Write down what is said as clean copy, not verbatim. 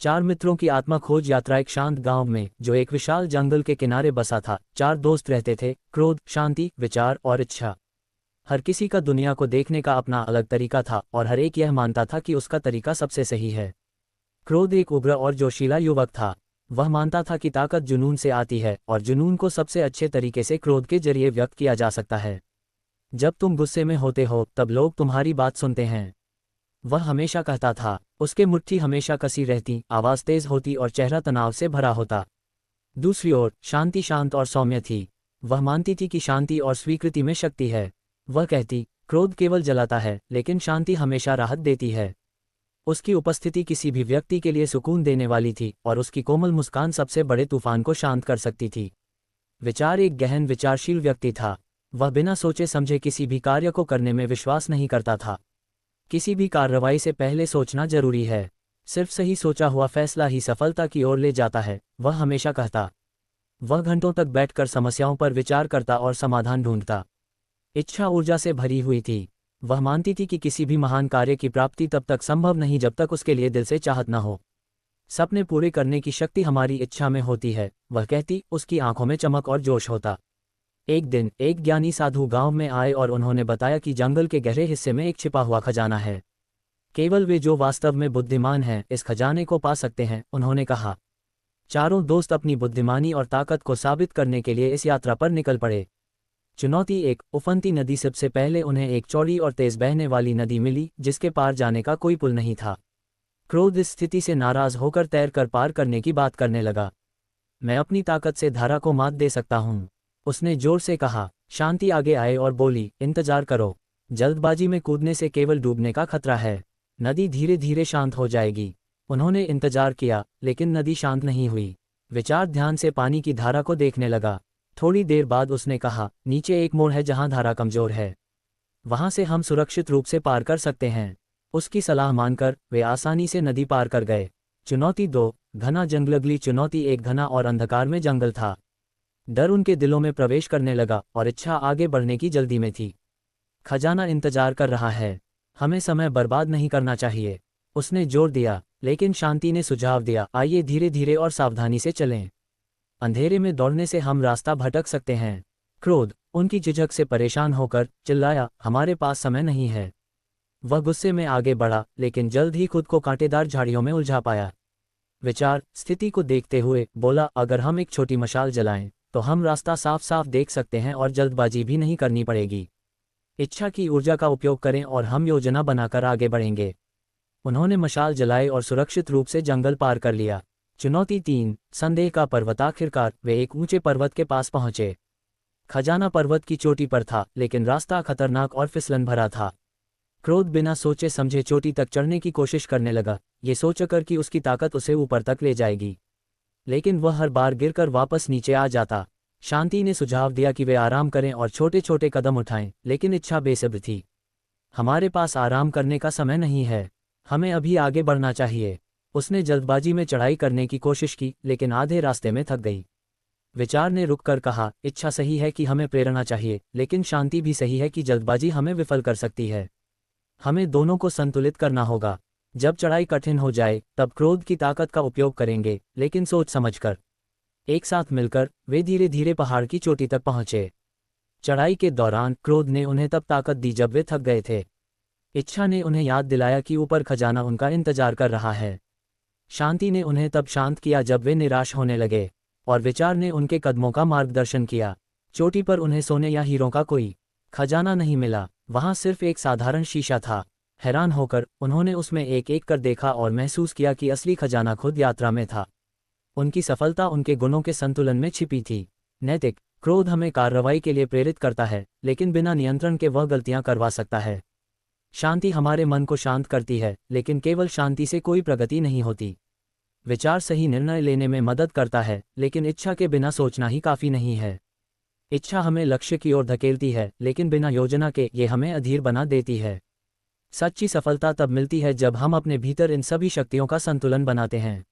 चार मित्रों की आत्मा खोज यात्रा। एक शांत गांव में जो एक विशाल जंगल के किनारे बसा था, चार दोस्त रहते थे, क्रोध, शांति, विचार और इच्छा। हर किसी का दुनिया को देखने का अपना अलग तरीका था और हर एक यह मानता था कि उसका तरीका सबसे सही है। क्रोध एक उग्र और जोशीला युवक था। वह मानता था कि ताकत जुनून से आती है और जुनून को सबसे अच्छे तरीके से क्रोध के जरिए व्यक्त किया जा सकता है। जब तुम गुस्से में होते हो तब लोग तुम्हारी बात सुनते हैं, वह हमेशा कहता था। उसके मुट्ठी हमेशा कसी रहती, आवाज़ तेज होती और चेहरा तनाव से भरा होता। दूसरी ओर शांति शांत और सौम्य थी। वह मानती थी कि शांति और स्वीकृति में शक्ति है। वह कहती, क्रोध केवल जलाता है लेकिन शांति हमेशा राहत देती है। उसकी उपस्थिति किसी भी व्यक्ति के लिए सुकून देने वाली थी और उसकी कोमल मुस्कान सबसे बड़े तूफान को शांत कर सकती थी। विचार एक गहन विचारशील व्यक्ति था। वह बिना सोचे समझे किसी भी कार्य को करने में विश्वास नहीं करता था। किसी भी कार्रवाई से पहले सोचना जरूरी है। सिर्फ सही सोचा हुआ फैसला ही सफलता की ओर ले जाता है, वह हमेशा कहता। वह घंटों तक बैठकर समस्याओं पर विचार करता और समाधान ढूंढता। इच्छा ऊर्जा से भरी हुई थी। वह मानती थी कि किसी भी महान कार्य की प्राप्ति तब तक संभव नहीं जब तक उसके लिए दिल से चाहत न हो। सपने पूरे करने की शक्ति हमारी इच्छा में होती है, वह कहती। उसकी आंखों में चमक और जोश होता। एक दिन एक ज्ञानी साधु गांव में आए और उन्होंने बताया कि जंगल के गहरे हिस्से में एक छिपा हुआ खजाना है। केवल वे जो वास्तव में बुद्धिमान हैं इस खजाने को पा सकते हैं, उन्होंने कहा। चारों दोस्त अपनी बुद्धिमानी और ताकत को साबित करने के लिए इस यात्रा पर निकल पड़े। चुनौती एक, उफनती नदी। सबसे पहले उन्हें एक चौड़ी और तेज बहने वाली नदी मिली जिसके पार जाने का कोई पुल नहीं था। क्रोध इस स्थिति से नाराज होकर तैरकर पार करने की बात करने लगा। मैं अपनी ताकत से धारा को मात दे सकता हूँ, उसने जोर से कहा। शांति आगे आए और बोली, इंतजार करो, जल्दबाजी में कूदने से केवल डूबने का खतरा है। नदी धीरे धीरे शांत हो जाएगी। उन्होंने इंतजार किया लेकिन नदी शांत नहीं हुई। विचार ध्यान से पानी की धारा को देखने लगा। थोड़ी देर बाद उसने कहा, नीचे एक मोड़ है जहां धारा कमजोर है, वहां से हम सुरक्षित रूप से पार कर सकते हैं। उसकी सलाह मानकर वे आसानी से नदी पार कर गए। चुनौती 2, घना जंगल। अगली चुनौती एक घना और अंधकार में जंगल था। डर उनके दिलों में प्रवेश करने लगा और इच्छा आगे बढ़ने की जल्दी में थी। खजाना इंतजार कर रहा है, हमें समय बर्बाद नहीं करना चाहिए, उसने जोर दिया। लेकिन शांति ने सुझाव दिया, आइए धीरे धीरे और सावधानी से चलें, अंधेरे में दौड़ने से हम रास्ता भटक सकते हैं। क्रोध उनकी झिझक से परेशान होकर चिल्लाया, हमारे पास समय नहीं है। वह गुस्से में आगे बढ़ा लेकिन जल्द ही खुद को कांटेदार झाड़ियों में उलझा पाया। विचार स्थिति को देखते हुए बोला, अगर हम एक छोटी मशाल जलाएं तो हम रास्ता साफ साफ देख सकते हैं और जल्दबाजी भी नहीं करनी पड़ेगी। इच्छा की ऊर्जा का उपयोग करें और हम योजना बनाकर आगे बढ़ेंगे। उन्होंने मशाल जलाई और सुरक्षित रूप से जंगल पार कर लिया। चुनौती 3, संदेह का पर्वत। आखिरकार वे एक ऊंचे पर्वत के पास पहुंचे। खजाना पर्वत की चोटी पर था लेकिन रास्ता खतरनाक और फिसलन भरा था। क्रोध बिना सोचे समझे चोटी तक चढ़ने की कोशिश करने लगा, ये सोचकर कि उसकी ताकत उसे ऊपर तक ले जाएगी, लेकिन वह हर बार गिरकर वापस नीचे आ जाता। शांति ने सुझाव दिया कि वे आराम करें और छोटे छोटे कदम उठाएं, लेकिन इच्छा बेसब्र थी। हमारे पास आराम करने का समय नहीं है, हमें अभी आगे बढ़ना चाहिए। उसने जल्दबाजी में चढ़ाई करने की कोशिश की लेकिन आधे रास्ते में थक गई। विचार ने रुककर कहा, इच्छा सही है कि हमें प्रेरणा चाहिए, लेकिन शांति भी सही है कि जल्दबाजी हमें विफल कर सकती है। हमें दोनों को संतुलित करना होगा। जब चढ़ाई कठिन हो जाए तब क्रोध की ताकत का उपयोग करेंगे, लेकिन सोच समझकर। एक साथ मिलकर वे धीरे धीरे पहाड़ की चोटी तक पहुंचे। चढ़ाई के दौरान क्रोध ने उन्हें तब ताकत दी जब वे थक गए थे। इच्छा ने उन्हें याद दिलाया कि ऊपर खजाना उनका इंतजार कर रहा है। शांति ने उन्हें तब शांत किया जब वे निराश होने लगे, और विचार ने उनके कदमों का मार्गदर्शन किया। चोटी पर उन्हें सोने या हीरों का कोई खजाना नहीं मिला, वहां सिर्फ एक साधारण शीशा था। हैरान होकर उन्होंने उसमें एक एक कर देखा और महसूस किया कि असली खजाना खुद यात्रा में था। उनकी सफलता उनके गुणों के संतुलन में छिपी थी। नैतिक क्रोध हमें कार्रवाई के लिए प्रेरित करता है, लेकिन बिना नियंत्रण के वह गलतियां करवा सकता है। शांति हमारे मन को शांत करती है, लेकिन केवल शांति से कोई प्रगति नहीं होती। विचार सही निर्णय लेने में मदद करता है, लेकिन इच्छा के बिना सोचना ही काफी नहीं है। इच्छा हमें लक्ष्य की ओर धकेलती है, लेकिन बिना योजना के ये हमें अधीर बना देती है। सच्ची सफलता तब मिलती है जब हम अपने भीतर इन सभी शक्तियों का संतुलन बनाते हैं।